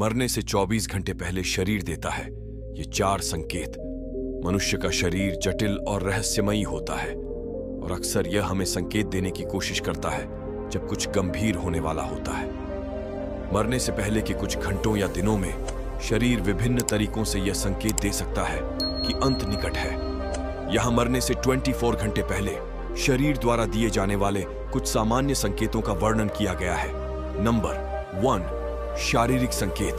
मरने से 24 घंटे पहले शरीर देता है। ये 4 संकेत। मनुष्य का शरीर जटिल और रहस्यमयी होता है और अक्सर यह हमें संकेत देने की कोशिश करता है जब कुछ गंभीर होने वाला होता है। मरने से पहले के कुछ घंटों या दिनों में शरीर विभिन्न तरीकों से यह संकेत दे सकता है कि अंत निकट है। यहां मरने से 24 घंटे पहले शरीर द्वारा दिए जाने वाले कुछ सामान्य संकेतों का वर्णन किया गया है। नंबर 1, शारीरिक संकेत।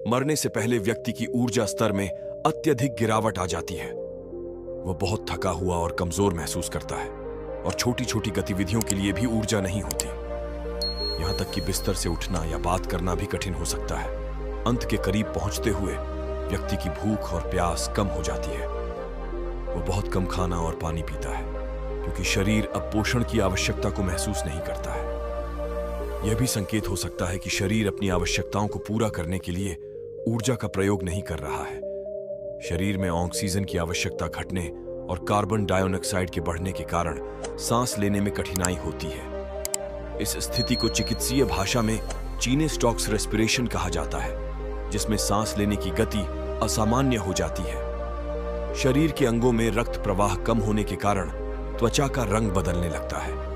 मरने से पहले व्यक्ति की ऊर्जा स्तर में अत्यधिक गिरावट आ जाती है। वह बहुत थका हुआ और कमजोर महसूस करता है और छोटी छोटी गतिविधियों के लिए भी ऊर्जा नहीं होती। यहां तक कि बिस्तर से उठना या बात करना भी कठिन हो सकता है। अंत के करीब पहुंचते हुए व्यक्ति की भूख और प्यास कम हो जाती है। वो बहुत कम खाना और पानी पीता है क्योंकि शरीर अब पोषण की आवश्यकता को महसूस नहीं करता है। यह भी संकेत हो सकता है कि शरीर अपनी आवश्यकताओं को पूरा करने के लिए ऊर्जा का प्रयोग नहीं कर रहा है। शरीर में ऑक्सीजन की आवश्यकता घटने और कार्बन डाइऑक्साइड के बढ़ने के कारण सांस लेने में कठिनाई होती है। इस स्थिति को चिकित्सीय भाषा में चीने-स्टॉक्स रेस्पिरेशन कहा जाता है, जिसमें सांस लेने की गति असामान्य हो जाती है। शरीर के अंगों में रक्त प्रवाह कम होने के कारण त्वचा का रंग बदलने लगता है।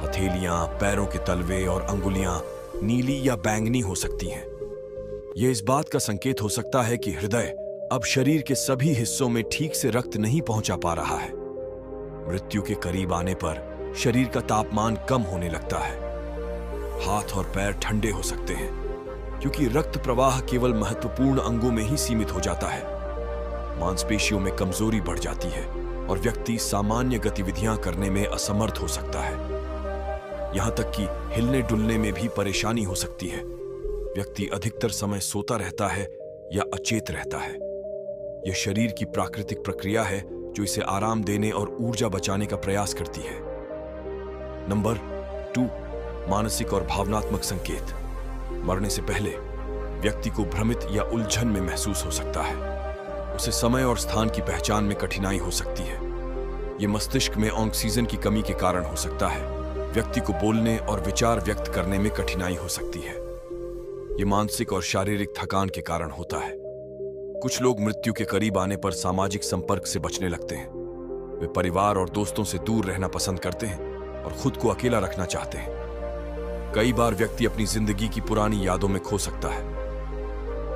हथेलियां, पैरों के तलवे और अंगुलियां नीली या बैंगनी हो सकती हैं। यह इस बात का संकेत हो सकता है कि हृदय अब शरीर के सभी हिस्सों में ठीक से रक्त नहीं पहुंचा पा रहा है। मृत्यु के करीब आने पर शरीर का तापमान कम होने लगता है। हाथ और पैर ठंडे हो सकते हैं क्योंकि रक्त प्रवाह केवल महत्वपूर्ण अंगों में ही सीमित हो जाता है। मांसपेशियों में कमजोरी बढ़ जाती है और व्यक्ति सामान्य गतिविधियां करने में असमर्थ हो सकता है। यहां तक कि हिलने डुलने में भी परेशानी हो सकती है। व्यक्ति अधिकतर समय सोता रहता है या अचेत रहता है। यह शरीर की प्राकृतिक प्रक्रिया है जो इसे आराम देने और ऊर्जा बचाने का प्रयास करती है। नंबर 2, मानसिक और भावनात्मक संकेत। मरने से पहले व्यक्ति को भ्रमित या उलझन में महसूस हो सकता है। उसे समय और स्थान की पहचान में कठिनाई हो सकती है। यह मस्तिष्क में ऑक्सीजन की कमी के कारण हो सकता है। व्यक्ति को बोलने और विचार व्यक्त करने में कठिनाई हो सकती है। यह मानसिक और शारीरिक थकान के कारण होता है। कुछ लोग मृत्यु के करीब आने पर सामाजिक संपर्क से बचने लगते हैं। वे परिवार और दोस्तों से दूर रहना पसंद करते हैं और खुद को अकेला रखना चाहते हैं। कई बार व्यक्ति अपनी जिंदगी की पुरानी यादों में खो सकता है।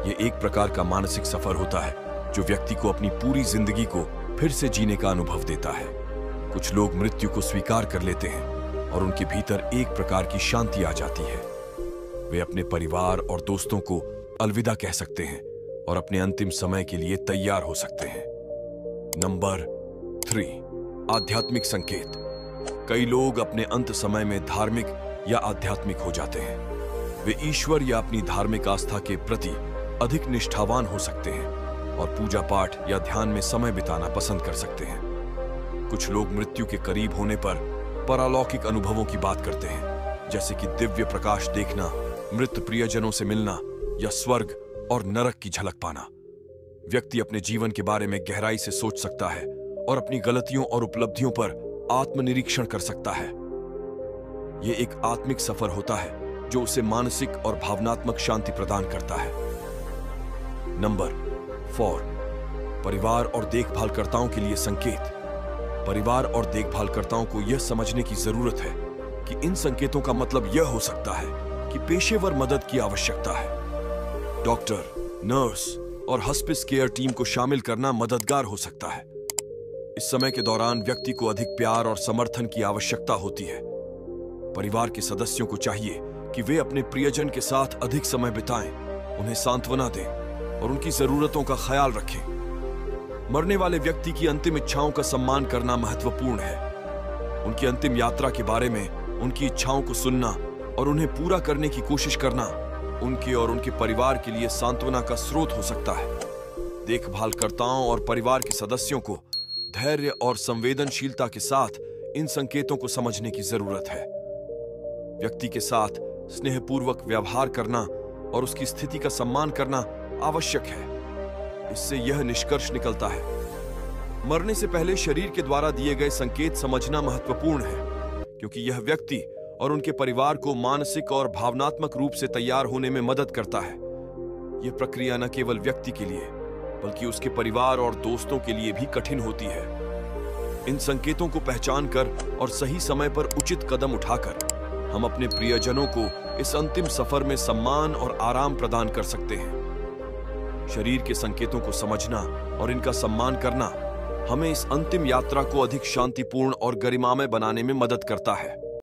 यह एक प्रकार का मानसिक सफर होता है जो व्यक्ति को अपनी पूरी जिंदगी को फिर से जीने का अनुभव देता है। कुछ लोग मृत्यु को स्वीकार कर लेते हैं और उनके भीतर एक प्रकार की शांति आ जाती है। वे अपने परिवार और दोस्तों को अलविदा कह सकते हैं और अपने अंतिम समय के लिए तैयार हो सकते हैं। नंबर 3, आध्यात्मिक संकेत। कई लोग अपने अंत समय में धार्मिक या आध्यात्मिक हो जाते हैं। वे ईश्वर या अपनी धार्मिक आस्था के प्रति अधिक निष्ठावान हो सकते हैं और पूजा पाठ या ध्यान में समय बिताना पसंद कर सकते हैं। कुछ लोग मृत्यु के करीब होने पर परालौकिक अनुभवों की बात करते हैं, जैसे कि दिव्य प्रकाश देखना, मृत प्रियजनों से मिलना या स्वर्ग और नरक की झलक पाना। व्यक्ति अपने जीवन के बारे में गहराई से सोच सकता है और अपनी गलतियों और उपलब्धियों पर आत्मनिरीक्षण कर सकता है। यह एक आत्मिक सफर होता है जो उसे मानसिक और भावनात्मक शांति प्रदान करता है। नंबर 4, परिवार और देखभालकर्ताओं के लिए संकेत। परिवार और देखभालकर्ताओं को यह समझने की जरूरत है कि इन संकेतों का मतलब यह हो सकता है कि पेशेवर मदद की आवश्यकता है। डॉक्टर, नर्स और हॉस्पिस केयर टीम को शामिल करना मददगार हो सकता है। इस समय के दौरान व्यक्ति को अधिक प्यार और समर्थन की आवश्यकता होती है। परिवार के सदस्यों को चाहिए कि वे अपने प्रियजन के साथ अधिक समय बिताएं, उन्हें सांत्वना दें और उनकी जरूरतों का ख्याल रखें। मरने वाले व्यक्ति की अंतिम इच्छाओं का सम्मान करना महत्वपूर्ण है। उनकी अंतिम यात्रा के बारे में उनकी इच्छाओं को सुनना और उन्हें पूरा करने की कोशिश करना उनके और उनके परिवार के लिए सांत्वना का स्रोत हो सकता है। देखभालकर्ताओं और परिवार के सदस्यों को धैर्य और संवेदनशीलता के साथ इन संकेतों को समझने की जरूरत है। व्यक्ति के साथ स्नेहपूर्वक व्यवहार करना और उसकी स्थिति का सम्मान करना आवश्यक है। इससे यह निष्कर्ष निकलता है, मरने से पहले शरीर के द्वारा दिए गए संकेत समझना महत्वपूर्ण है, क्योंकि यह व्यक्ति और उनके परिवार को मानसिक और भावनात्मक रूप से तैयार होने में मदद करता है। यह प्रक्रिया न केवल व्यक्ति के लिए बल्कि उसके परिवार और दोस्तों के लिए भी कठिन होती है। इन संकेतों को पहचान कर और सही समय पर उचित कदम उठाकर हम अपने प्रियजनों को इस अंतिम सफर में सम्मान और आराम प्रदान कर सकते हैं। शरीर के संकेतों को समझना और इनका सम्मान करना हमें इस अंतिम यात्रा को अधिक शांतिपूर्ण और गरिमामय बनाने में मदद करता है।